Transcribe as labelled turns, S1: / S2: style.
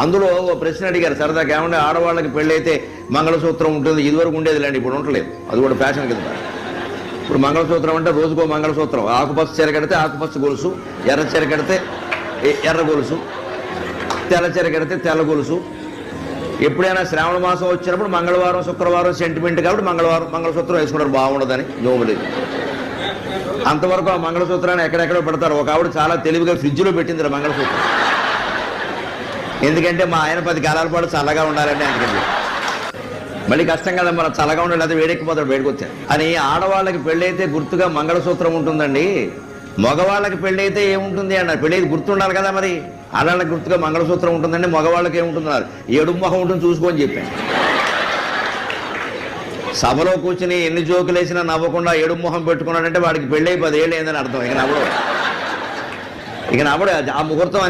S1: అందులో ఓ ప్రశ్న అడిగారు సరదాగా, ఏమంటే ఆడవాళ్ళకి పెళ్ళైతే మంగళసూత్రం ఉంటుంది, ఇదివరకు ఉండేది లేండి, ఇప్పుడు ఉండలేదు, అది కూడా ఫ్యాషన్ కింద. ఇప్పుడు మంగళసూత్రం అంటే రోజుకో మంగళసూత్రం, ఆకుపచ్చ చీర కడితే ఆకుపచ్చ గొలుసు, ఎర్ర చీర కడితే ఎర్ర గొలుసు, తెల్ల చీర కడితే తెల్ల గొలుసు. ఎప్పుడైనా శ్రావణ మాసం వచ్చినప్పుడు మంగళవారం శుక్రవారం సెంటిమెంట్ కాబట్టి మంగళసూత్రం వేసుకుంటారు, బాగుండదని జోములేదు. అంతవరకు ఆ మంగళసూత్రాన్ని ఎక్కడెక్కడో పెడతారు. ఒక ఆవిడ చాలా తెలివిగా ఫ్రిడ్జ్లో పెట్టింది మంగళసూత్రం, ఎందుకంటే మా ఆయన 10 కాలాల పాటు చల్లగా ఉండాలండి, అందుకంటే మళ్ళీ కష్టం కదా, మనం చల్లగా ఉండాలి, లేదా వేడెక్కిపోతాడు వేడికొచ్చాడు అని. ఆడవాళ్ళకి పెళ్ళైతే గుర్తుగా మంగళసూత్రం ఉంటుందండి, మగవాళ్ళకి పెళ్ళైతే ఏముంటుంది అన్నారు. పెళ్ళైతే గుర్తుండాలి కదా, మరి ఆడవాళ్ళకి గుర్తుగా మంగళసూత్రం ఉంటుందండి, మగవాళ్ళకి ఏముంటున్నారు, ఏడు మొహం ఉంటుంది చూసుకొని చెప్పాను. సభలో కూర్చుని ఎన్ని జోకులు వేసినా నవ్వకుండా ఏడు మొహం పెట్టుకున్నాడంటే వాడికి పెళ్ళై 10 ఏళ్ళు అయిందని అర్థం. ఇక నవ్వడు ఆ ముహూర్తం